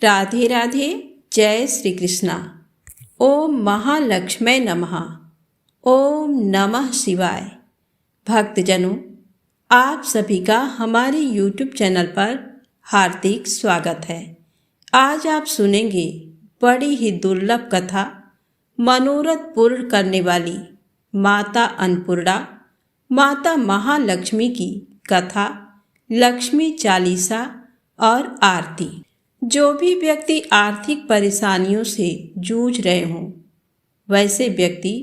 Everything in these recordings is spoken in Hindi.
राधे राधे। जय श्री कृष्णा। ओम महालक्ष्मी नमः। ओम नमः शिवाय। भक्तजनों, आप सभी का हमारे YouTube चैनल पर हार्दिक स्वागत है। आज आप सुनेंगे बड़ी ही दुर्लभ कथा, मनोरथ पूर्ण करने वाली माता अन्नपूर्णा, माता महालक्ष्मी की कथा, लक्ष्मी चालीसा और आरती। जो भी व्यक्ति आर्थिक परेशानियों से जूझ रहे हों, वैसे व्यक्ति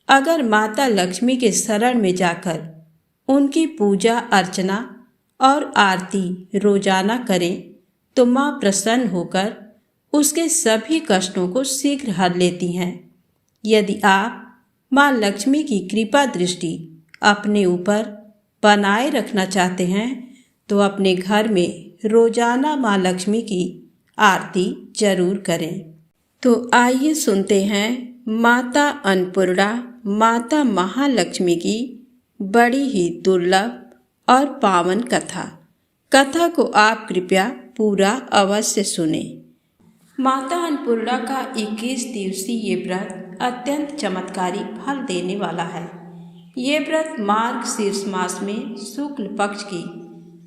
अगर माता लक्ष्मी के शरण में जाकर उनकी पूजा अर्चना और आरती रोजाना करें तो माँ प्रसन्न होकर उसके सभी कष्टों को शीघ्र हर लेती हैं। यदि आप माँ लक्ष्मी की कृपा दृष्टि अपने ऊपर बनाए रखना चाहते हैं तो अपने घर में रोजाना माँ लक्ष्मी की आरती जरूर करें। तो आइए सुनते हैं माता अन्नपूर्णा, माता महालक्ष्मी की बड़ी ही दुर्लभ और पावन कथा। कथा को आप कृपया पूरा अवश्य सुने। माता अन्नपूर्णा का 21 दिवसीय ये व्रत अत्यंत चमत्कारी फल देने वाला है। ये व्रत मार्गशीर्ष मास में शुक्ल पक्ष की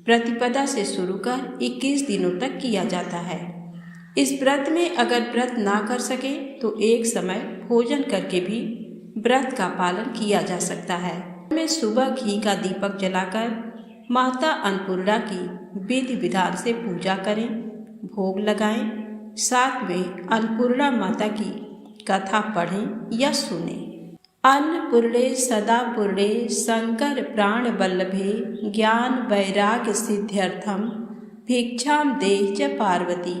प्रतिपदा से शुरू कर 21 दिनों तक किया जाता है। इस व्रत में अगर व्रत ना कर सके तो एक समय भोजन करके भी व्रत का पालन किया जा सकता है। में सुबह घी का दीपक जलाकर माता अन्नपूर्णा की विधि विधान से पूजा करें, भोग लगाएं, साथ में अन्नपूर्णा माता की कथा पढ़ें या सुनें। अन्नपूर्णे सदा पूर्णे शंकर प्राण वल्लभे ज्ञान वैराग्य सिद्ध्यर्थम भिक्षाम देहि च पार्वती।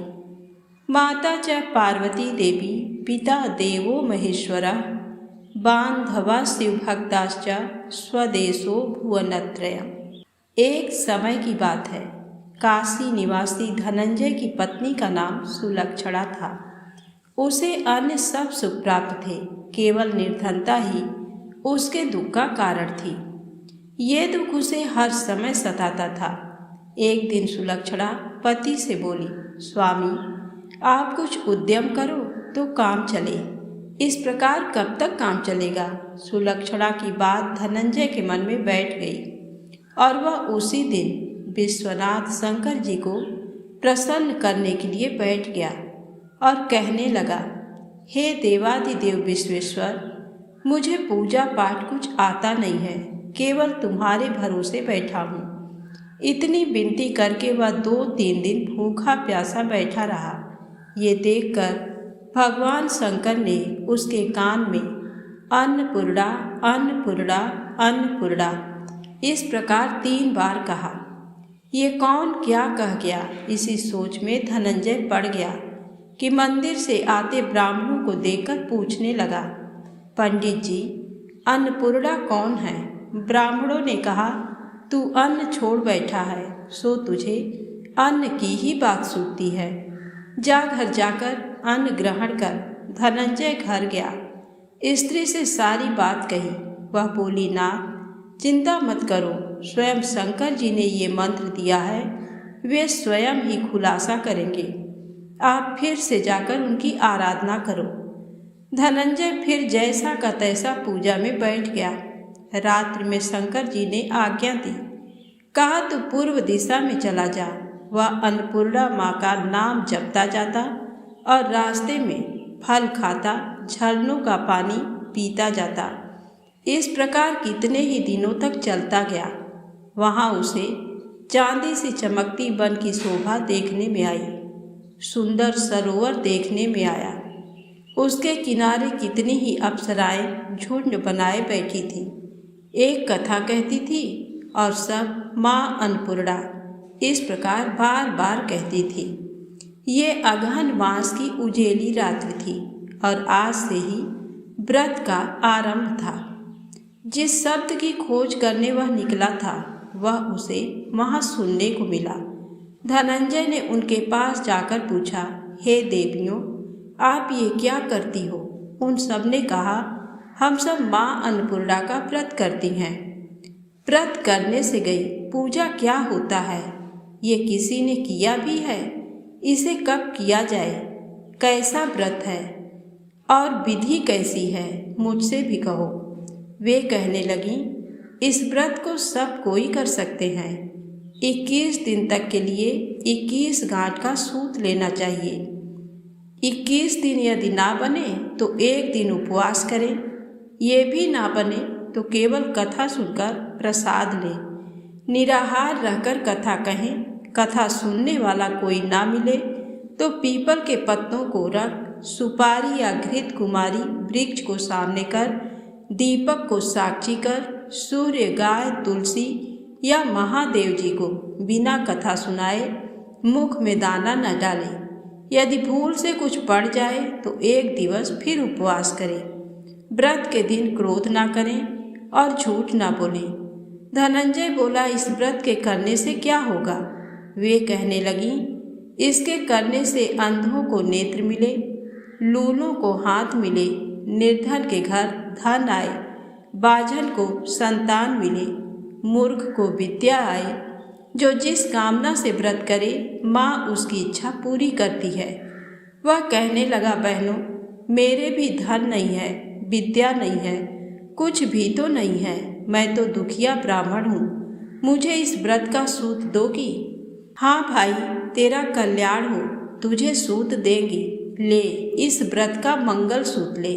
माता च पार्वती देवी पिता देवो महेश्वरः बान्धवा शिवभक्ताश्च स्वदेशो भुवनत्रयम्। एक समय की बात है, काशी निवासी धनंजय की पत्नी का नाम सुलक्षणा था। उसे अन्य सब सुख प्राप्त थे, केवल निर्धनता ही उसके दुख का कारण थी। ये दुख उसे हर समय सताता था। एक दिन सुलक्षणा पति से बोली, स्वामी आप कुछ उद्यम करो तो काम चले। इस प्रकार कब तक काम चलेगा? सुलक्षणा की बात धनंजय के मन में बैठ गई और वह उसी दिन विश्वनाथ शंकर जी को प्रसन्न करने के लिए बैठ गया और कहने लगा, हे देवादिदेव विश्वेश्वर, मुझे पूजा पाठ कुछ आता नहीं है, केवल तुम्हारे भरोसे बैठा हूँ। इतनी विनती करके वह 2-3 दिन भूखा प्यासा बैठा रहा। ये देखकर भगवान शंकर ने उसके कान में अन्नपूर्णा अन्नपूर्णा अन्नपूर्णा इस प्रकार 3 बार कहा। ये कौन क्या कह गया, इसी सोच में धनंजय पड़ गया कि मंदिर से आते ब्राह्मणों को देखकर पूछने लगा, पंडित जी अन्नपूर्णा कौन है? ब्राह्मणों ने कहा, तू अन्न छोड़ बैठा है सो तुझे अन्न की ही बात सूझती है। जा घर जाकर अन्न ग्रहण कर। धनंजय घर गया, स्त्री से सारी बात कही। वह बोली, नाथ चिंता मत करो, स्वयं शंकर जी ने ये मंत्र दिया है, वे स्वयं ही खुलासा करेंगे। आप फिर से जाकर उनकी आराधना करो। धनंजय फिर जैसा का तैसा पूजा में बैठ गया। रात्रि में शंकर जी ने आज्ञा दी, कहा तू पूर्व दिशा में चला जा। वह अन्नपूर्णा माँ का नाम जपता जाता और रास्ते में फल खाता, झरनों का पानी पीता जाता। इस प्रकार कितने ही दिनों तक चलता गया। वहाँ उसे चांदी से चमकती वन की शोभा देखने में आई। सुंदर सरोवर देखने में आया। उसके किनारे कितनी ही अप्सराएं झुंड बनाए बैठी थी। एक कथा कहती थी और सब माँ अन्नपूर्णा इस प्रकार बार बार कहती थी। ये अगहन मास की उजेली रात्रि थी और आज से ही व्रत का आरंभ था। जिस शब्द की खोज करने वह निकला था वह उसे वहाँ सुनने को मिला। धनंजय ने उनके पास जाकर पूछा, हे देवियों, आप ये क्या करती हो? उन सब ने कहा, हम सब माँ अन्नपूर्णा का व्रत करती हैं। व्रत करने से गई, पूजा क्या होता है? ये किसी ने किया भी है? इसे कब किया जाए, कैसा व्रत है और विधि कैसी है, मुझसे भी कहो। वे कहने लगी, इस व्रत को सब कोई कर सकते हैं। 21 दिन तक के लिए 21 गांठ का सूत लेना चाहिए। 21 दिन यदि ना बने तो एक दिन उपवास करें। ये भी ना बने तो केवल कथा सुनकर प्रसाद लें। निराहार रहकर कथा कहें। कथा सुनने वाला कोई ना मिले तो पीपल के पत्तों को रख सुपारी या घृत कुमारी वृक्ष को सामने कर, दीपक को साक्षी कर, सूर्य, गाय, तुलसी या महादेव जी को बिना कथा सुनाए मुख में दाना न डाले। यदि भूल से कुछ पड़ जाए तो एक दिवस फिर उपवास करें। व्रत के दिन क्रोध ना करें और झूठ ना बोलें। धनंजय बोला, इस व्रत के करने से क्या होगा? वे कहने लगी, इसके करने से अंधों को नेत्र मिले, लूलों को हाथ मिले, निर्धन के घर धन आए, बाझल को संतान मिले, मूर्ख को विद्या आए। जो जिस कामना से व्रत करे माँ उसकी इच्छा पूरी करती है। वह कहने लगा, बहनों, मेरे भी धन नहीं है, विद्या नहीं है, कुछ भी तो नहीं है। मैं तो दुखिया ब्राह्मण हूँ। मुझे इस व्रत का सूत दोगी? हाँ भाई, तेरा कल्याण हो, तुझे सूत देंगी। ले, इस व्रत का मंगल सूत ले।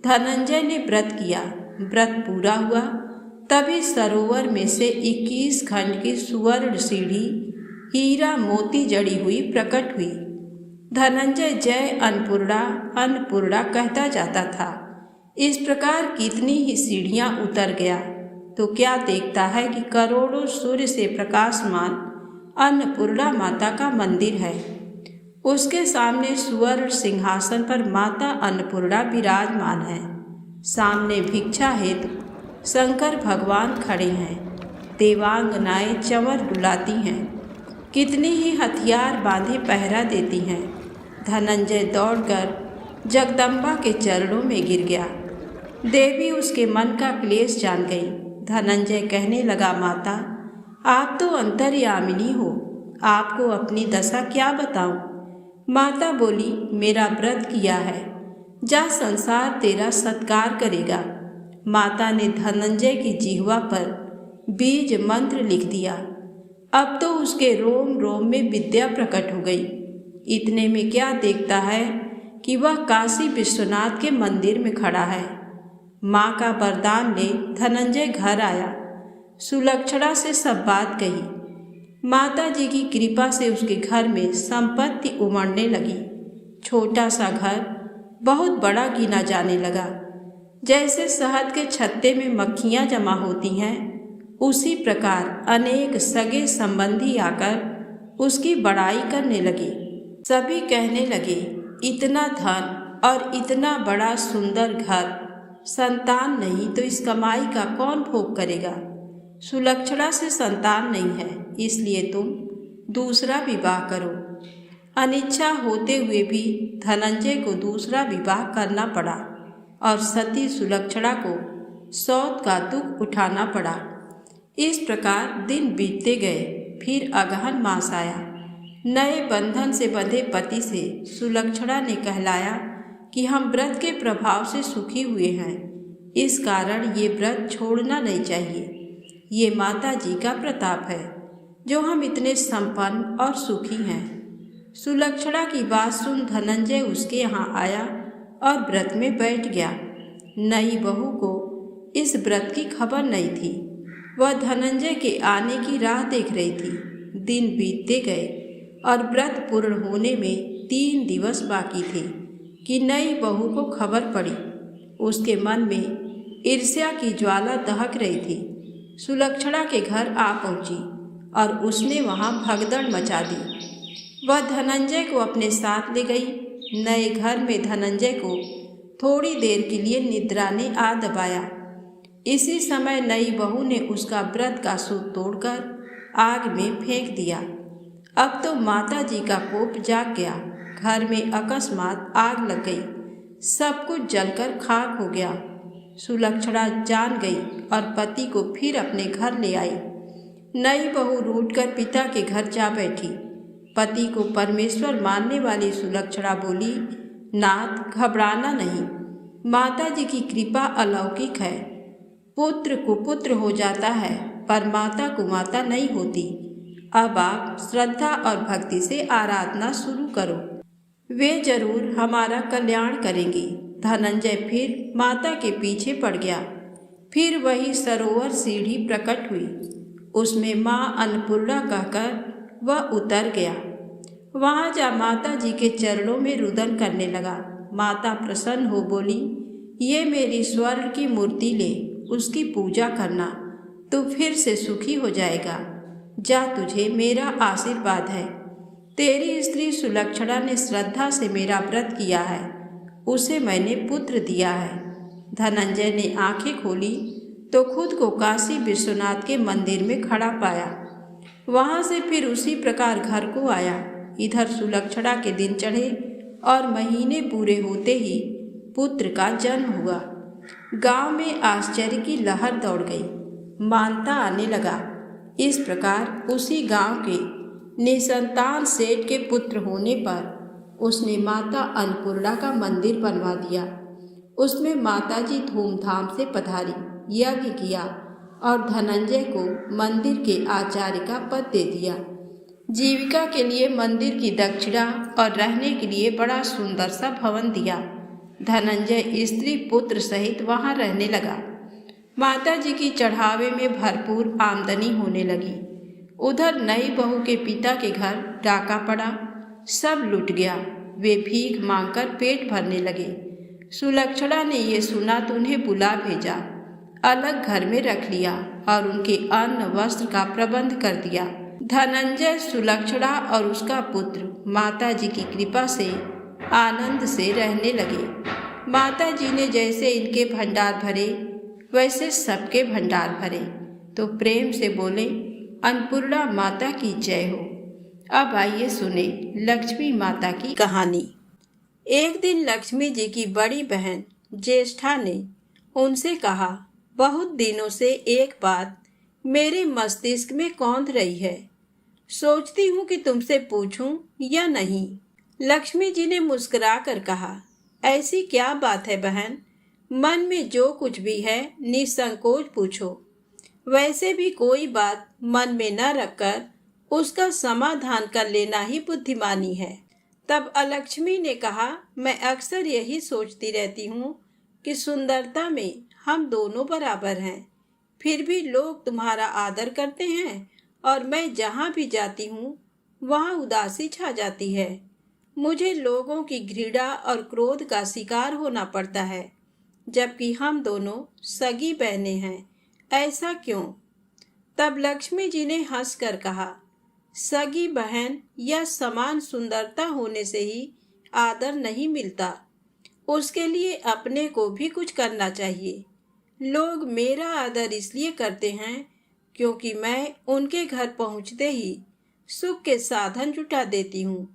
धनंजय ने व्रत किया। व्रत पूरा हुआ। तभी सरोवर में से 21 खंड की सुवर्ण सीढ़ी हीरा मोती जड़ी हुई प्रकट हुई। धनंजय जय अन्नपूर्णा अन्नपूर्णा कहता जाता था। इस प्रकार कितनी ही सीढ़ियां उतर गया तो क्या देखता है कि करोड़ों सूर्य से प्रकाशमान अन्नपूर्णा माता का मंदिर है। उसके सामने सुवर्ण सिंहासन पर माता अन्नपूर्णा विराजमान है। सामने भिक्षा हेतु शंकर भगवान खड़े हैं। देवांगनाएं चंवर डुलाती हैं। कितनी ही हथियार बांधे पहरा देती हैं। धनंजय दौड़कर जगदम्बा के चरणों में गिर गया। देवी उसके मन का क्लेश जान गई। धनंजय कहने लगा, माता, आप तो अंतर्यामिनी हो, आपको अपनी दशा क्या बताऊं? माता बोली, मेरा व्रत किया है, जा संसार तेरा सत्कार करेगा। माता ने धनंजय की जिह्वा पर बीज मंत्र लिख दिया। अब तो उसके रोम रोम में विद्या प्रकट हो गई। इतने में क्या देखता है कि वह काशी विश्वनाथ के मंदिर में खड़ा है। माँ का वरदान ले धनंजय घर आया। सुलक्षणा से सब बात कही। माता जी की कृपा से उसके घर में संपत्ति उमड़ने लगी। छोटा सा घर बहुत बड़ा गिना जाने लगा। जैसे शहद के छत्ते में मक्खियाँ जमा होती हैं, उसी प्रकार अनेक सगे संबंधी आकर उसकी बड़ाई करने लगे। सभी कहने लगे, इतना धन और इतना बड़ा सुंदर घर, संतान नहीं तो इस कमाई का कौन भोग करेगा? सुलक्षणा से संतान नहीं है, इसलिए तुम दूसरा विवाह करो। अनिच्छा होते हुए भी धनंजय को दूसरा विवाह करना पड़ा और सती सुलक्षणा को सौत का दुख उठाना पड़ा। इस प्रकार दिन बीतते गए। फिर अगहन मास आया। नए बंधन से बंधे पति से सुलक्षणा ने कहलाया कि हम व्रत के प्रभाव से सुखी हुए हैं, इस कारण ये व्रत छोड़ना नहीं चाहिए। ये माता जी का प्रताप है जो हम इतने संपन्न और सुखी हैं। सुलक्षणा की बात सुन धनंजय उसके यहाँ आया और व्रत में बैठ गया। नई बहू को इस व्रत की खबर नहीं थी। वह धनंजय के आने की राह देख रही थी। दिन बीतते गए और व्रत पूर्ण होने में 3 दिवस बाकी थे कि नई बहू को खबर पड़ी। उसके मन में ईर्ष्या की ज्वाला दहक रही थी। सुलक्षणा के घर आ पहुंची और उसने वहां भगदड़ मचा दी। वह धनंजय को अपने साथ ले गई। नए घर में धनंजय को थोड़ी देर के लिए निद्रा ने आ दबाया। इसी समय नई बहू ने उसका व्रत का सूत तोड़कर आग में फेंक दिया। अब तो माता जी का कोप जाग गया। घर में अकस्मात आग लग गई। सब कुछ जलकर खाक हो गया। सुलक्षणा जान गई और पति को फिर अपने घर ले आई। नई बहू रूठकर पिता के घर जा बैठी। पति को परमेश्वर मानने वाली सुलक्षणा बोली, नाथ घबराना नहीं, माता जी की कृपा अलौकिक है। पुत्र कुपुत्र हो जाता है पर माता कुमाता नहीं होती। अब आप श्रद्धा और भक्ति से आराधना शुरू करो, वे जरूर हमारा कल्याण करेंगी। धनंजय फिर माता के पीछे पड़ गया। फिर वही सरोवर सीढ़ी प्रकट हुई, उसमें माँ अन्नपूर्णा कहकर वह उतर गया। वहाँ जा माता जी के चरणों में रुदन करने लगा। माता प्रसन्न हो बोली, ये मेरी स्वर्ण की मूर्ति ले, उसकी पूजा करना, तू फिर से सुखी हो जाएगा। जा, तुझे मेरा आशीर्वाद है। तेरी स्त्री सुलक्षणा ने श्रद्धा से मेरा व्रत किया है, उसे मैंने पुत्र दिया है। धनंजय ने आंखें खोली तो खुद को काशी विश्वनाथ के मंदिर में खड़ा पाया। वहां से फिर उसी प्रकार घर को आया। इधर सुलक्षणा के दिन चढ़े और महीने पूरे होते ही पुत्र का जन्म हुआ। गांव में आश्चर्य की लहर दौड़ गई, मानता आने लगा। इस प्रकार उसी गांव के निसंतान सेठ के पुत्र होने पर उसने माता अन्नपूर्णा का मंदिर बनवा दिया। उसमें माताजी धूमधाम से पधारी, यज्ञ किया और धनंजय को मंदिर के आचार्य का पद दे दिया। जीविका के लिए मंदिर की दक्षिणा और रहने के लिए बड़ा सुंदर सा भवन दिया। धनंजय स्त्री पुत्र सहित वहां रहने लगा। माता जी की चढ़ावे में भरपूर आमदनी होने लगी। उधर नई बहू के पिता के घर डाका पड़ा, सब लुट गया। वे भीख मांगकर पेट भरने लगे। सुलक्षणा ने ये सुना तो उन्हें बुला भेजा, अलग घर में रख लिया और उनके अन्न वस्त्र का प्रबंध कर दिया। धनंजय, सुलक्षणा और उसका पुत्र माता जी की कृपा से आनंद से रहने लगे। माता जी ने जैसे इनके भंडार भरे वैसे सबके भंडार भरे, तो प्रेम से बोले, अन्नपूर्णा माता की जय हो। अब आइए सुने लक्ष्मी माता की कहानी। एक दिन लक्ष्मी जी की बड़ी बहन ज्येष्ठा ने उनसे कहा, बहुत दिनों से एक बात मेरे मस्तिष्क में कौंध रही है, सोचती हूँ कि तुमसे पूछूं या नहीं। लक्ष्मी जी ने मुस्कुरा कर कहा, ऐसी क्या बात है बहन, मन में जो कुछ भी है निसंकोच पूछो। वैसे भी कोई बात मन में न रखकर उसका समाधान कर लेना ही बुद्धिमानी है। तब अलक्ष्मी ने कहा, मैं अक्सर यही सोचती रहती हूँ कि सुंदरता में हम दोनों बराबर हैं, फिर भी लोग तुम्हारा आदर करते हैं और मैं जहाँ भी जाती हूँ वहाँ उदासी छा जाती है। मुझे लोगों की घृणा और क्रोध का शिकार होना पड़ता है, जबकि हम दोनों सगी बहनें हैं, ऐसा क्यों? तब लक्ष्मी जी ने हंसकर कहा, सगी बहन या समान सुंदरता होने से ही आदर नहीं मिलता, उसके लिए अपने को भी कुछ करना चाहिए। लोग मेरा आदर इसलिए करते हैं क्योंकि मैं उनके घर पहुंचते ही सुख के साधन जुटा देती हूँ।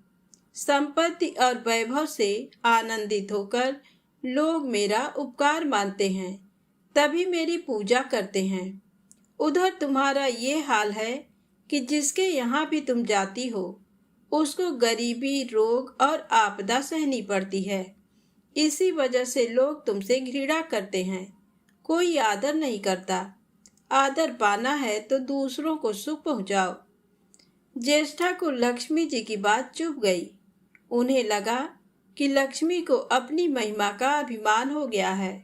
संपत्ति और वैभव से आनंदित होकर लोग मेरा उपकार मानते हैं, तभी मेरी पूजा करते हैं। उधर तुम्हारा ये हाल है कि जिसके यहाँ भी तुम जाती हो उसको गरीबी, रोग और आपदा सहनी पड़ती है। इसी वजह से लोग तुमसे घृणा करते हैं, कोई आदर नहीं करता। आदर पाना है तो दूसरों को सुख पहुंचाओ। ज्येष्ठा को लक्ष्मी जी की बात चुभ गई। उन्हें लगा कि लक्ष्मी को अपनी महिमा का अभिमान हो गया है।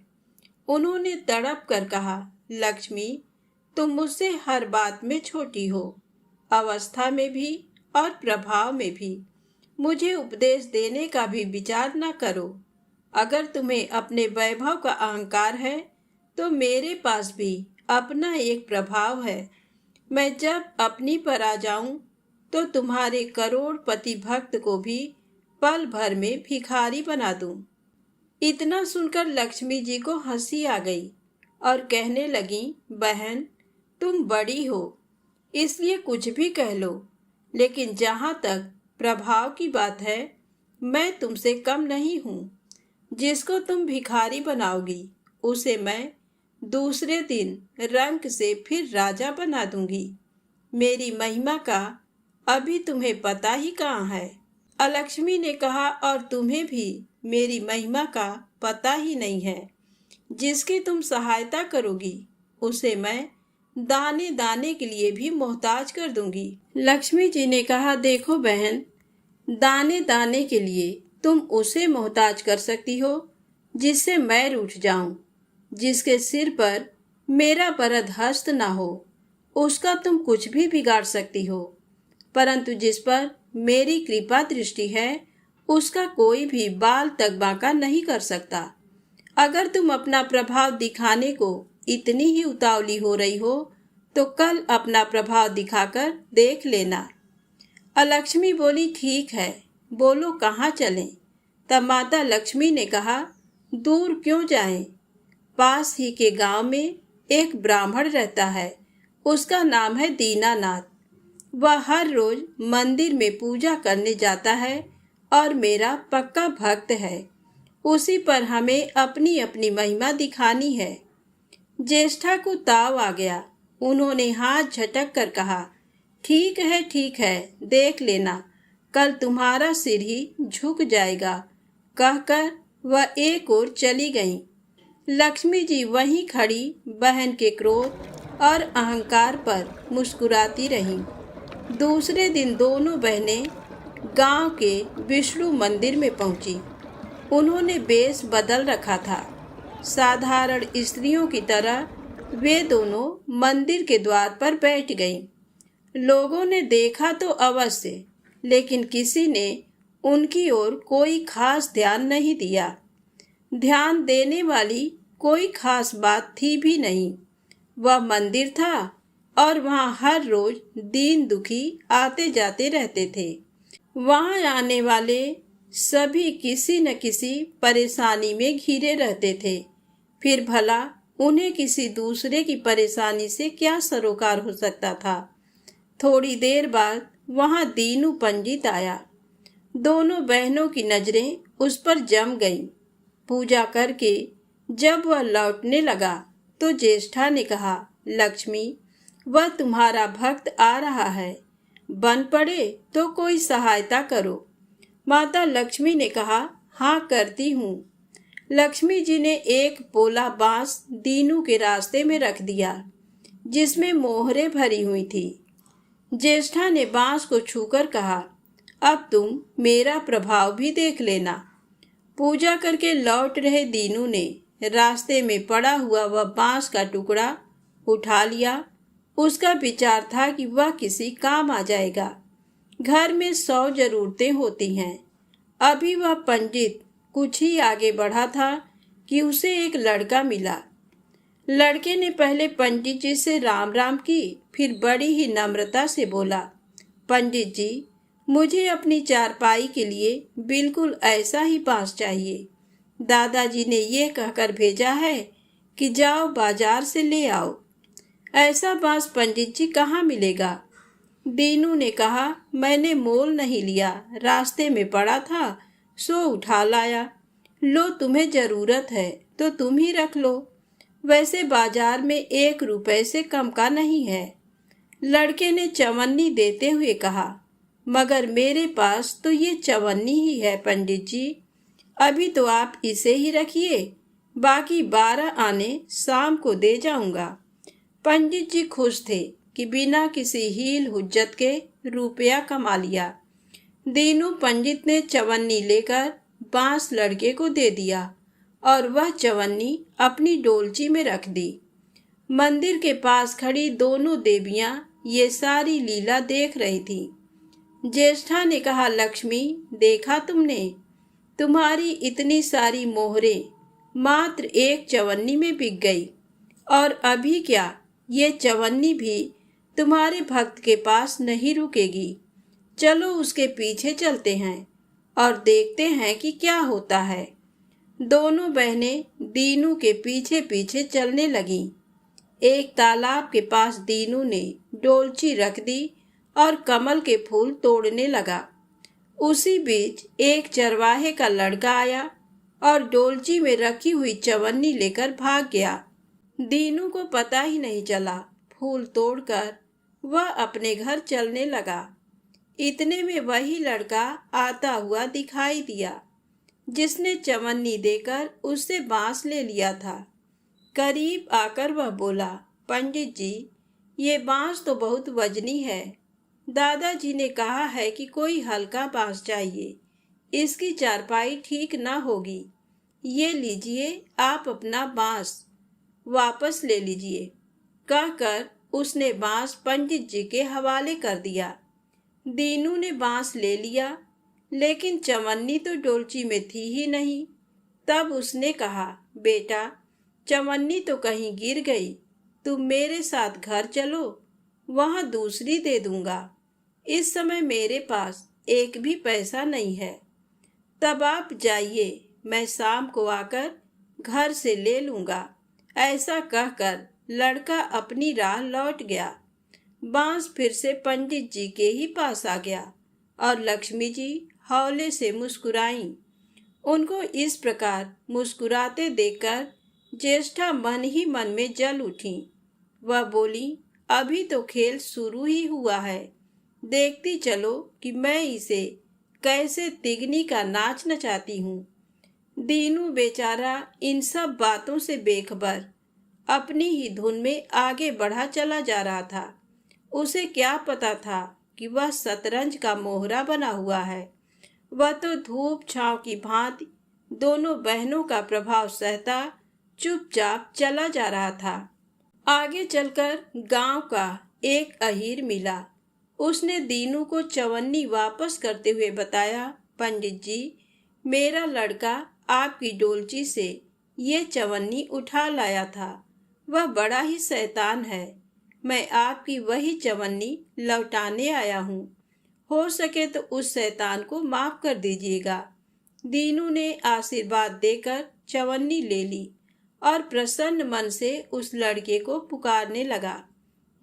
उन्होंने तड़प कर कहा, लक्ष्मी, तुम मुझसे हर बात में छोटी हो, अवस्था में भी और प्रभाव में भी। मुझे उपदेश देने का भी विचार न करो। अगर तुम्हें अपने वैभव का अहंकार है तो मेरे पास भी अपना एक प्रभाव है। मैं जब अपनी पर आ जाऊं तो तुम्हारे करोड़पति भक्त को भी पल भर में भिखारी बना दूं। इतना सुनकर लक्ष्मी जी को हंसी आ गई और कहने लगी, बहन, तुम बड़ी हो इसलिए कुछ भी कह लो, लेकिन जहाँ तक प्रभाव की बात है मैं तुमसे कम नहीं हूँ। जिसको तुम भिखारी बनाओगी उसे मैं दूसरे दिन रंक से फिर राजा बना दूंगी। मेरी महिमा का अभी तुम्हें पता ही कहाँ है। अलक्ष्मी ने कहा, और तुम्हें भी मेरी महिमा का पता ही नहीं है। जिसकी तुम सहायता करोगी उसे मैं दाने दाने के लिए भी मोहताज कर दूंगी। लक्ष्मी जी ने कहा, देखो बहन, दाने दाने के लिए तुम उसे मोहताज कर सकती हो जिससे मैं रूठ जाऊं, जिसके सिर पर मेरा वरद हस्त ना हो, उसका तुम कुछ भी बिगाड़ सकती हो। परंतु जिस पर मेरी कृपा दृष्टि है उसका कोई भी बाल तक बांका नहीं कर सकता। अगर तुम अपना प्रभाव दिखाने को इतनी ही उतावली हो रही हो तो कल अपना प्रभाव दिखाकर देख लेना। अलक्ष्मी बोली, ठीक है, बोलो कहाँ चलें। तब माता लक्ष्मी ने कहा, दूर क्यों जाएं? पास ही के गांव में एक ब्राह्मण रहता है, उसका नाम है दीनानाथ। वह हर रोज मंदिर में पूजा करने जाता है और मेरा पक्का भक्त है। उसी पर हमें अपनी अपनी महिमा दिखानी है। ज्येष्ठा को ताव आ गया। उन्होंने हाथ झटक कर कहा, ठीक है, देख लेना, कल तुम्हारा सिर ही झुक जाएगा। कहकर वह एक ओर चली गईं। लक्ष्मी जी वहीं खड़ी बहन के क्रोध और अहंकार पर मुस्कुराती रहीं। दूसरे दिन दोनों बहनें गांव के विष्णु मंदिर में पहुंची। उन्होंने वेश बदल रखा था। साधारण स्त्रियों की तरह वे दोनों मंदिर के द्वार पर बैठ गईं। लोगों ने देखा तो अवश्य, लेकिन किसी ने उनकी ओर कोई खास ध्यान नहीं दिया। ध्यान देने वाली कोई खास बात थी भी नहीं। वह मंदिर था और वहां हर रोज दीन दुखी आते जाते रहते थे। वहां आने वाले सभी किसी न किसी परेशानी में घिरे रहते थे। फिर भला उन्हें किसी दूसरे की परेशानी से क्या सरोकार हो सकता था। थोड़ी देर बाद वहां दीनू पंडित आया। दोनों बहनों की नजरें उस पर जम गईं। पूजा करके जब वह लौटने लगा तो ज्येष्ठा ने कहा, लक्ष्मी, वह तुम्हारा भक्त आ रहा है, बन पड़े तो कोई सहायता करो। माता लक्ष्मी ने कहा, हाँ करती हूँ। लक्ष्मी जी ने एक पोला बांस दीनू के रास्ते में रख दिया जिसमें मोहरे भरी हुई थी। ज्येष्ठा ने बांस को छूकर कहा, अब तुम मेरा प्रभाव भी देख लेना। पूजा करके लौट रहे दीनू ने रास्ते में पड़ा हुआ वह बांस का टुकड़ा उठा लिया। उसका विचार था कि वह किसी काम आ जाएगा। घर में 100 जरूरतें होती हैं। अभी वह पंडित कुछ ही आगे बढ़ा था कि उसे एक लड़का मिला। लड़के ने पहले पंडित जी से राम राम की, फिर बड़ी ही नम्रता से बोला, पंडित जी, मुझे अपनी चारपाई के लिए बिल्कुल ऐसा ही बांस चाहिए। दादाजी ने ये कहकर भेजा है कि जाओ बाजार से ले आओ। ऐसा बांस पंडित जी कहाँ मिलेगा? दीनू ने कहा, मैंने मोल नहीं लिया, रास्ते में पड़ा था सो उठा लाया। लो, तुम्हें जरूरत है तो तुम ही रख लो। वैसे बाजार में 1 रुपए से कम का नहीं है। लड़के ने चवन्नी देते हुए कहा, मगर मेरे पास तो ये चवन्नी ही है पंडित जी। अभी तो आप इसे ही रखिए, बाकी 12 आने शाम को दे जाऊंगा। पंडित जी खुश थे कि बिना किसी हील हुज्जत के रुपया कमा लिया। दीनू पंडित ने चवन्नी लेकर बांस लड़के को दे दिया और वह चवन्नी अपनी डोलची में रख दी। मंदिर के पास खड़ी दोनों देवियां ये सारी लीला देख रही थी। ज्येष्ठा ने कहा, लक्ष्मी, देखा तुमने, तुम्हारी इतनी सारी मोहरें मात्र एक चवन्नी में बिक गई। और अभी क्या, ये चवन्नी भी तुम्हारे भक्त के पास नहीं रुकेगी। चलो उसके पीछे चलते हैं और देखते हैं कि क्या होता है। दोनों बहनें दीनू के पीछे पीछे चलने लगीं। एक तालाब के पास दीनू ने डोलची रख दी और कमल के फूल तोड़ने लगा। उसी बीच एक चरवाहे का लड़का आया और डोलची में रखी हुई चवन्नी लेकर भाग गया। दीनू को पता ही नहीं चला। फूल तोड़कर वह अपने घर चलने लगा। इतने में वही लड़का आता हुआ दिखाई दिया जिसने चवन्नी देकर उससे बांस ले लिया था। करीब आकर वह बोला, पंडित जी, ये बांस तो बहुत वजनी है। दादाजी ने कहा है कि कोई हल्का बांस चाहिए, इसकी चारपाई ठीक न होगी। ये लीजिए, आप अपना बांस वापस ले लीजिए। कहकर उसने बांस पंडित जी के हवाले कर दिया। दीनू ने बांस ले लिया, लेकिन चवन्नी तो डोलची में थी ही नहीं। तब उसने कहा, बेटा, चवन्नी तो कहीं गिर गई, तुम मेरे साथ घर चलो, वहां दूसरी दे दूंगा। इस समय मेरे पास एक भी पैसा नहीं है। तब आप जाइए, मैं शाम को आकर घर से ले लूंगा। ऐसा कहकर लड़का अपनी राह लौट गया। बांस फिर से पंडित जी के ही पास आ गया और लक्ष्मी जी हौले से मुस्कुराईं। उनको इस प्रकार मुस्कुराते देखकर ज्येष्ठा मन ही मन में जल उठी। वह बोली, अभी तो खेल शुरू ही हुआ है, देखती चलो कि मैं इसे कैसे तिगनी का नाच नचाती हूँ। दीनू बेचारा इन सब बातों से बेखबर अपनी ही धुन में आगे बढ़ा चला जा रहा था। उसे क्या पता था कि वह शतरंज का मोहरा बना हुआ है। वह तो धूप छांव की भांति दोनों बहनों का प्रभाव सहता चुपचाप चला जा रहा था। आगे चलकर गांव का एक अहीर मिला। उसने दीनू को चवन्नी वापस करते हुए बताया, पंडित जी, मेरा लड़का आपकी डोलची से ये चवन्नी उठा लाया था। वह बड़ा ही शैतान है। मैं आपकी वही चवन्नी लौटाने आया हूँ। हो सके तो उस शैतान को माफ कर दीजिएगा। दीनू ने आशीर्वाद देकर चवन्नी ले ली और प्रसन्न मन से उस लड़के को पुकारने लगा,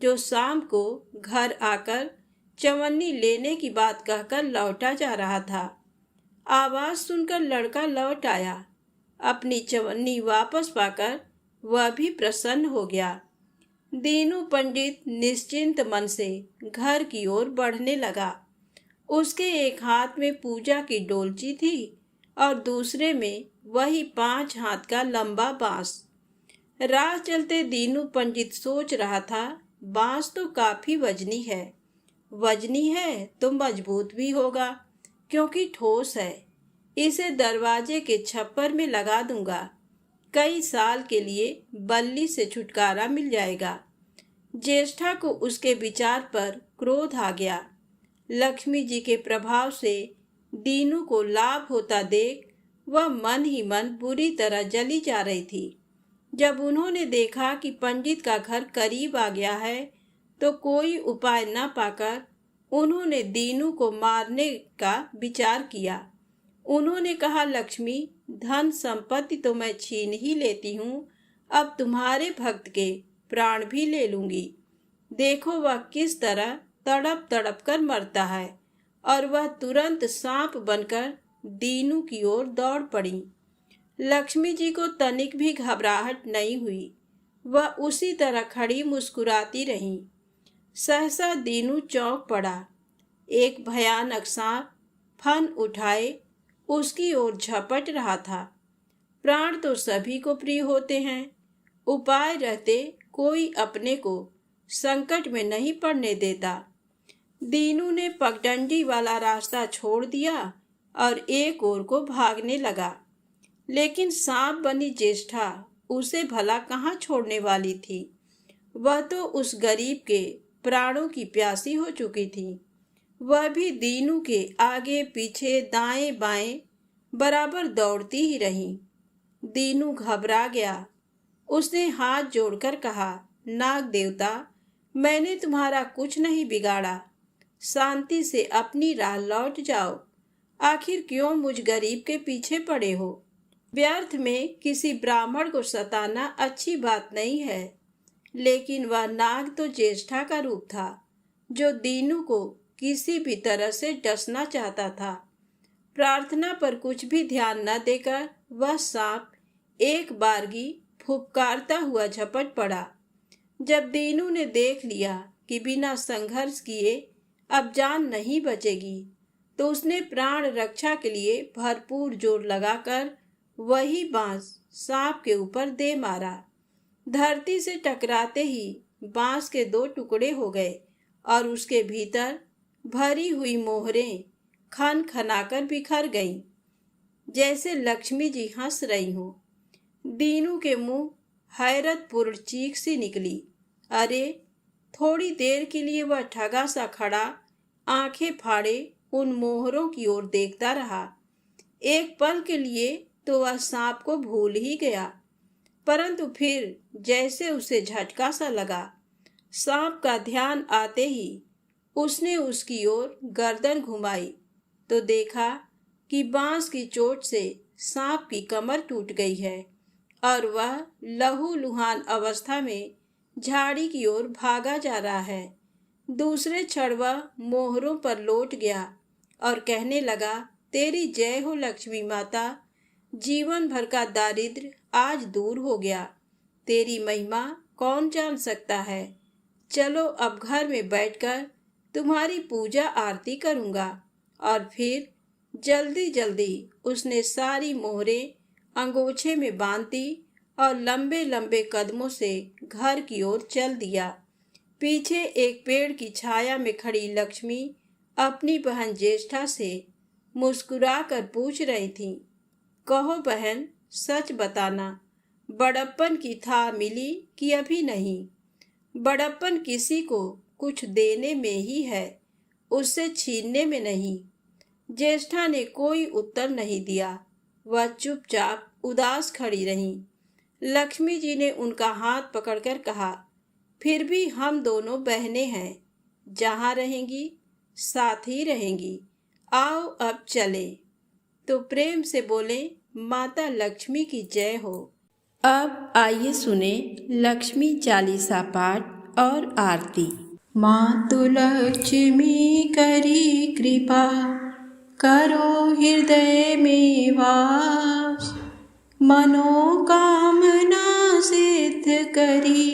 जो शाम को घर आकर चवन्नी लेने की बात कहकर लौटा जा रहा था। आवाज सुनकर लड़का लौट आया। अपनी चवन्नी वापस पाकर वह भी प्रसन्न हो गया। दीनू पंडित निश्चिंत मन से घर की ओर बढ़ने लगा। उसके एक हाथ में पूजा की डोलची थी और दूसरे में वही 5 हाथ का लंबा बांस। राह चलते दीनू पंडित सोच रहा था, बांस तो काफी वजनी है तो मजबूत भी होगा, क्योंकि ठोस है। इसे दरवाजे के छप्पर में लगा दूंगा, कई साल के लिए बल्ली से छुटकारा मिल जाएगा। ज्येष्ठा को उसके विचार पर क्रोध आ गया। लक्ष्मी जी के प्रभाव से दीनू को लाभ होता देख वह मन ही मन बुरी तरह जली जा रही थी। जब उन्होंने देखा कि पंडित का घर करीब आ गया है, तो कोई उपाय न पाकर उन्होंने दीनू को मारने का विचार किया। उन्होंने कहा, लक्ष्मी, धन संपत्ति तो मैं छीन ही लेती हूँ, अब तुम्हारे भक्त के प्राण भी ले लूंगी। देखो वह किस तरह तड़प तड़प कर मरता है। और वह तुरंत सांप बनकर दीनू की ओर दौड़ पड़ी। लक्ष्मी जी को तनिक भी घबराहट नहीं हुई। वह उसी तरह खड़ी मुस्कुराती रही। सहसा दीनू चौंक पड़ा। एक भयानक सांप फन उठाए उसकी ओर झपट रहा था। प्राण तो सभी को प्रिय होते हैं, उपाय रहते कोई अपने को संकट में नहीं पड़ने देता। दीनू ने पगडंडी वाला रास्ता छोड़ दिया और एक ओर को भागने लगा, लेकिन सांप बनी ज्येष्ठा उसे भला कहाँ छोड़ने वाली थी। वह तो उस गरीब के प्राणों की प्यासी हो चुकी थी। वह भी दीनू के आगे पीछे दाएं बाएं बराबर दौड़ती ही रही। दीनू घबरा गया। उसने हाथ जोड़कर कहा, नाग देवता, मैंने तुम्हारा कुछ नहीं बिगाड़ा, शांति से अपनी राह लौट जाओ। आखिर क्यों मुझ गरीब के पीछे पड़े हो? व्यर्थ में किसी ब्राह्मण को सताना अच्छी बात नहीं है। लेकिन वह नाग तो ज्येष्ठा का रूप था, जो दीनू को किसी भी तरह से डसना चाहता था। प्रार्थना पर कुछ भी ध्यान न देकर वह सांप एक बारगी फुफकारता हुआ झपट पड़ा। जब दीनू ने देख लिया कि बिना संघर्ष किए अब जान नहीं बचेगी। तो उसने प्राण रक्षा के लिए भरपूर जोर लगाकर वही बांस सांप के ऊपर दे मारा। धरती से टकराते ही बांस के 2 टुकड़े हो गए और उसके भीतर भरी हुई मोहरें खन खनाकर बिखर गईं, जैसे लक्ष्मी जी हंस रही हों। दीनू के मुंह हैरतपूर्ण चीख सी निकली। अरे, थोड़ी देर के लिए वह ठगा सा खड़ा आंखें फाड़े उन मोहरों की ओर देखता रहा। एक पल के लिए तो वह सांप को भूल ही गया, परंतु फिर जैसे उसे झटका सा लगा। सांप का ध्यान आते ही उसने उसकी ओर गर्दन घुमाई तो देखा कि बांस की चोट से सांप की कमर टूट गई है और वह लहूलुहान अवस्था में झाड़ी की ओर भागा जा रहा है। दूसरे क्षण वह मोहरों पर लौट गया और कहने लगा, तेरी जय हो लक्ष्मी माता। जीवन भर का दारिद्र्य आज दूर हो गया। तेरी महिमा कौन जान सकता है। चलो अब घर में बैठकर तुम्हारी पूजा आरती करूँगा। और फिर जल्दी जल्दी उसने सारी मोहरें अंगोछे में बांध दी और लंबे लंबे कदमों से घर की ओर चल दिया। पीछे एक पेड़ की छाया में खड़ी लक्ष्मी अपनी बहन ज्येष्ठा से मुस्कुरा कर पूछ रही थी, कहो बहन, सच बताना, बड़प्पन की था मिली कि अभी नहीं? बड़प्पन किसी को कुछ देने में ही है, उससे छीनने में नहीं। ज्येष्ठा ने कोई उत्तर नहीं दिया। वह चुपचाप उदास खड़ी रही। लक्ष्मी जी ने उनका हाथ पकड़कर कहा, फिर भी हम दोनों बहनें हैं, जहाँ रहेंगी साथ ही रहेंगी। आओ अब चले। तो प्रेम से बोले, माता लक्ष्मी की जय हो। अब आइए सुने लक्ष्मी चालीसा पाठ और आरती। मातु लक्ष्मी करी कृपा, करो हृदय में वास। मनोकामना सिद्ध करी,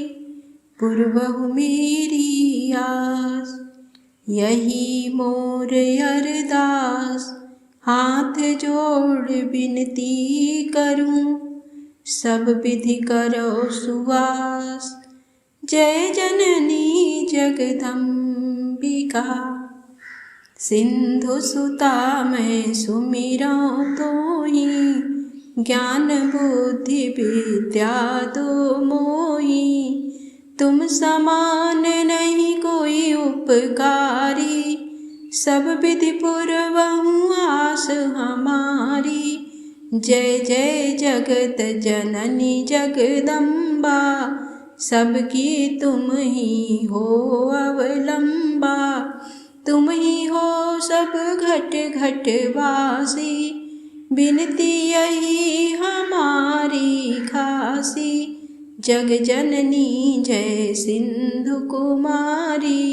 पूर्वहु मेरी आस। यही मोर अरदास, हाथ जोड़ विनती करूं, सब विधि करो सुवास। जय जननी जगदम्बिका, सिंधु सुता मैं सुमिरऊं तोहि। ज्ञान बुद्धि विद्या दो मोहि, तुम समान नहीं कोई उपकारी। सब विधि पूर्वहु आस हमारी। जय जय जगत जननी जगदम्बा, सबकी तुम ही हो अवलंबा। तुम ही हो सब घट घट वासी, बिनती यही हमारी खासी। जग जननी जय सिंधु कुमारी,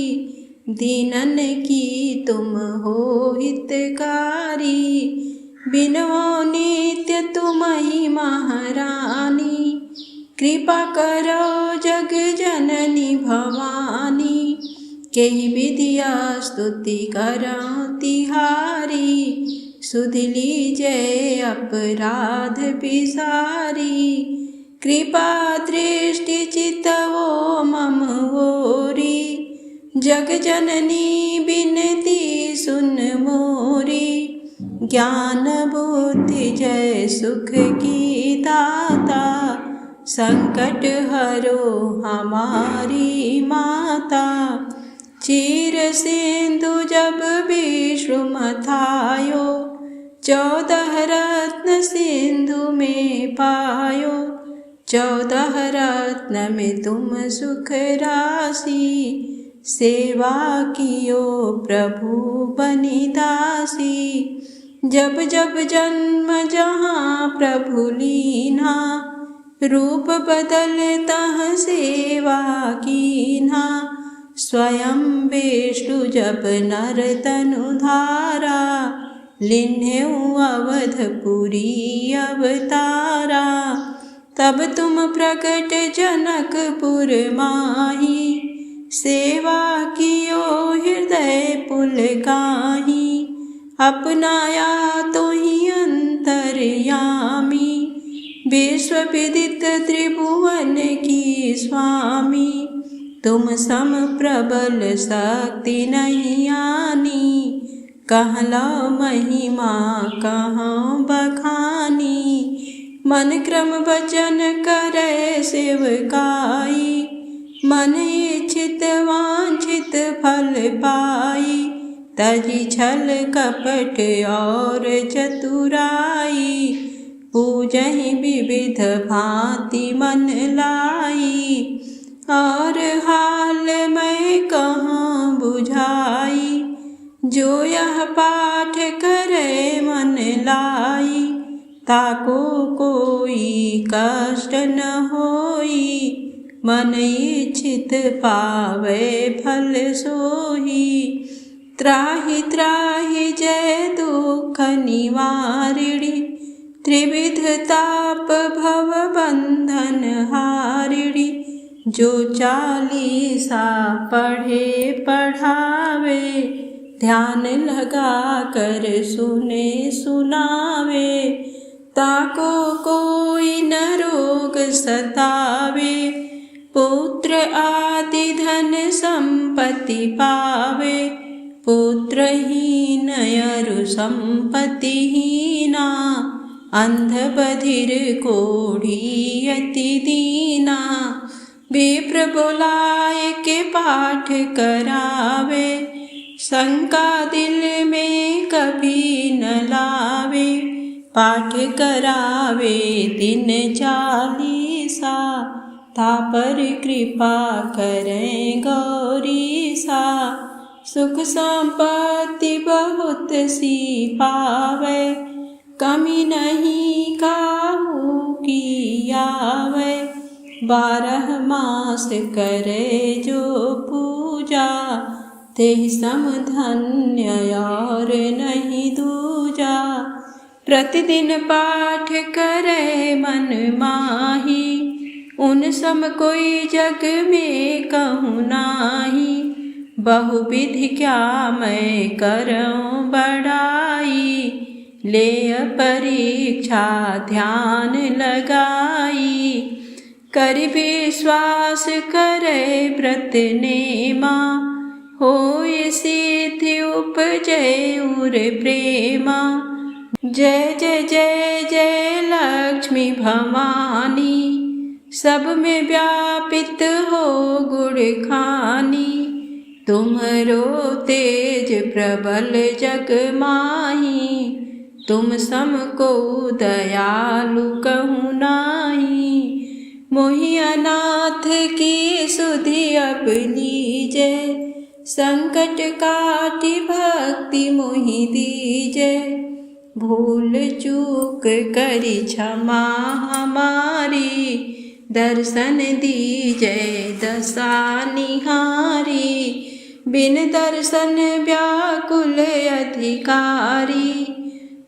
दीनन की तुम हो हितकारी। बिनवो नित्य तुम ही महारानी, कृपा करो जग जननी भवानी। केहि विधिया स्तुति करो तिहारी, सुध लीजय अपराध बिसारी। कृपा दृष्टि चितवो मम ओरी, जग जननी बिनती सुन मोरी। ज्ञान बुद्धि जय सुख की दाता, संकट हरो हमारी माता। चीर सिंधु जब विष्णु मथायो, 14 रत्न सिंधु में पायो। 14 रत्न में तुम सुख राशि, सेवा कियो प्रभु बनि दासी। जब जब जन्म जहाँ प्रभु लीना, रूप बदलता सेवा कीन्हा। स्वयं विष्णु जब नर तनु धारा, लिन्हेउ अवधपुरी अवतारा। तब तुम प्रकट जनकपुर माही, सेवा कियो हृदय पुलकाहि, अपनाया तो ही अंतर्यामी। विश्व विदित त्रिभुवन की स्वामी, तुम सम प्रबल शक्ति नहीं आनी। कहला महिमा कहाँ बखानी, मन क्रम वचन करे सेवकाई। मन इच्छित वांछित फल पाई, तजी छल कपट और चतुराई। पूजहि विविध भांति मन लाई, और हाल मैं कहाँ बुझाई। जो यह पाठ करे मन लाई, ताको कोई कष्ट न होई। मन इच्छित पावे फल सोही, त्राहि त्राहि जय दुख निवारिणी। त्रिविध ताप भव बंधन हारिणी, जो चालीसा पढ़े पढ़ावे। ध्यान लगा कर सुने सुनावे, ताको कोई न रोग सतावे। पुत्र आदि धन संपत्ति पावे, पुत्रहीन अरु संपत्तिहीना। अंध बधिर कोढ़ी अति दीना, विप्र बुलाए के पाठ करावे। शंका दिल में कभी न लावे, पाठ करावे दिन चालीसा। तापर कृपा करें गौरीसा, सुख संपत्ति बहुत सी पावे। कमी नहीं काहू की आवे, 12 मास करे जो पूजा। तेहि सम धन्य और नहीं दूजा। प्रतिदिन पाठ करे मन माही, उन सम कोई जग में कहूँ नाही। बहुविधि क्या मैं करऊँ बड़ाई, ले परीक्षा ध्यान लगाई। कर विश्वास करे व्रत नेमा, होय सिद्धि उपजय उर प्रेमा। जय जय जय जय लक्ष्मी भवानी, सब में व्यापित हो गुण खानी। तुम्हरो तेज प्रबल जग माही, तुम सम को दयालु कहूँ नाही। मोहि अनाथ की सुधि अब लीजे, संकट काटि भक्ति मोहि दीजे। भूल चूक करी क्षमा हमारी, दर्शन दीजे दशा निहारी। बिन दर्शन व्याकुल अधिकारी,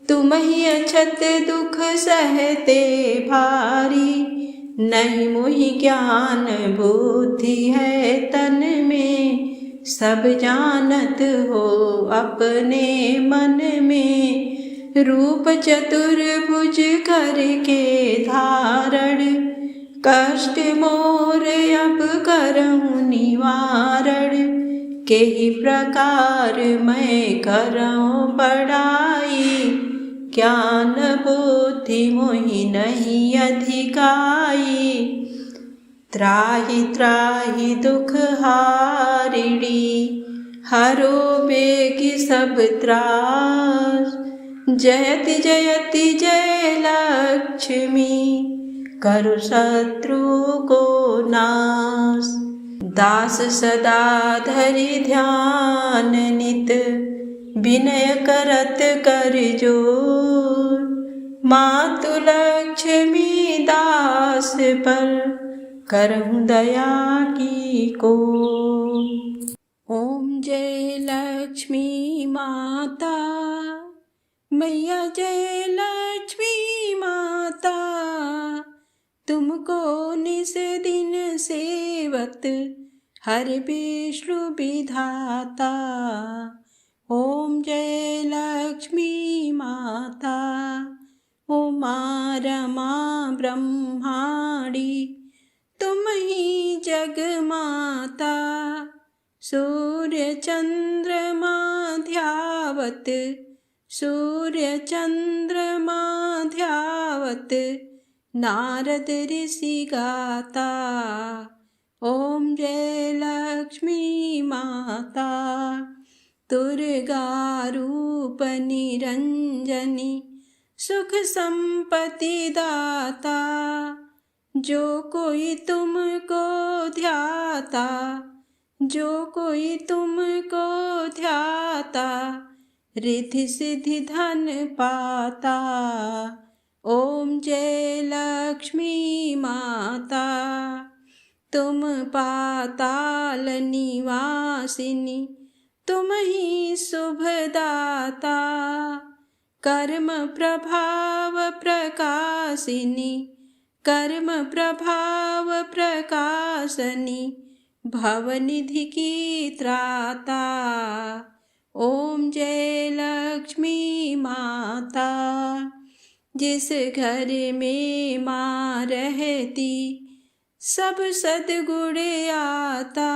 तुम ही अछत दुख सहते भारी। नहीं मोहि ज्ञान बुद्धि है तन में, सब जानत हो अपने मन में। रूप चतुर्भुज करके धारण, कष्ट मोर अब करऊँ निवारण। केहि प्रकार मैं करऊँ बड़ाई, ज्ञान बुद्धि मोहि नहीं अधिकाई। त्राहि त्राहि दुख हारिणी, हरो बेगी सब त्रास। जयति जयति जय लक्ष्मी, करु शत्रु को नाश। दास सदा धरि ध्यान नित, विनय करत कर जोर। मातु लक्ष्मी दास पर, करहूँ दया की को। ओम जय लक्ष्मी माता, मैया जय लक्ष्मी माता। तुमको निस दिन सेवत, हर विष्णु विधाता। ओम जय लक्ष्मी माता। उमा रमा ब्रह्माणी तुम ही जग माता। सूर्य चंद्रमा ध्यावत, सूर्य चंद्रमा ध्यावत, नारद ऋषि गाता। ओम जय लक्ष्मी माता। दुर्गा रूप निरंजनी सुख संपत्ति दाता। जो कोई तुमको ध्याता, जो कोई तुमको ध्याता, रिद्धि सिद्धि धन पाता। ओम जय लक्ष्मी माता। तुम पाताल निवासिनी, तुम ही शुभदाता। कर्म प्रभाव प्रकाशिनी, कर्म प्रभाव प्रकाशनी, भवनिधि की त्राता। ओम जय लक्ष्मी माता। जिस घर में माँ रहती, सब सद्गुण आता,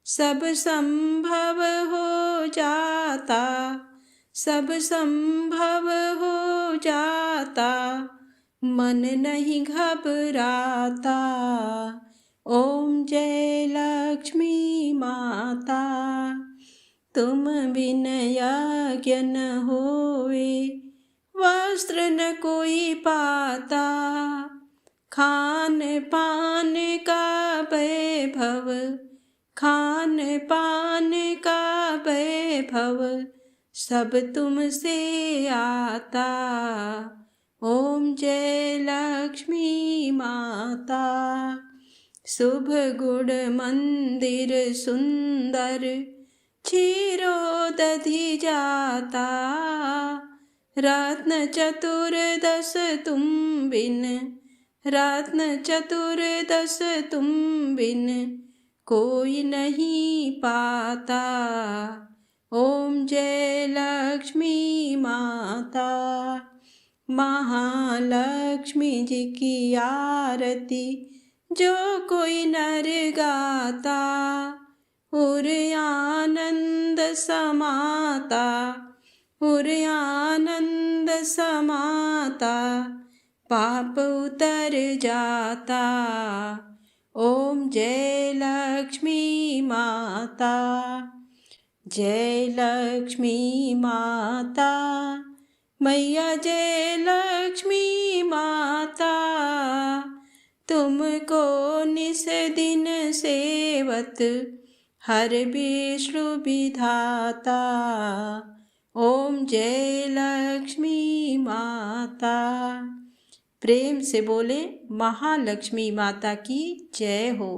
सब संभव हो जाता, सब संभव हो जाता, मन नहीं घबराता। ओम जय लक्ष्मी माता। तुम बिन यज्ञ न होवे, वस्त्र न कोई पाता। खान पान का वैभव, खान पान का वैभव, सब तुमसे आता। ओम जय लक्ष्मी माता। शुभ गुण मंदिर सुंदर, क्षीरोदधि जाता। रत्न चतुर्दश तुम बिन, रत्न चतुर्दश तुम बिन, कोई नहीं पाता। ओम जय लक्ष्मी माता। महालक्ष्मी जी की आरती जो कोई नर गाता, उर आनंद समाता, उर आनंद समाता, पाप उतर जाता। ओम जय लक्ष्मी माता। जय लक्ष्मी माता, मैया जय लक्ष्मी माता। तुमको निस दिन सेवत, हर विष्णु विधाता। ओम जय लक्ष्मी माता। प्रेम से बोले महालक्ष्मी माता की जय हो,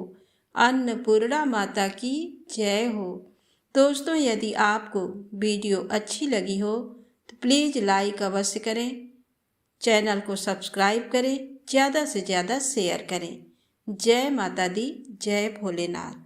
अन्नपूर्णा माता की जय हो। दोस्तों, यदि आपको वीडियो अच्छी लगी हो तो प्लीज़ लाइक अवश्य करें, चैनल को सब्सक्राइब करें, ज़्यादा से ज़्यादा शेयर करें। जय माता दी, जय भोलेनाथ।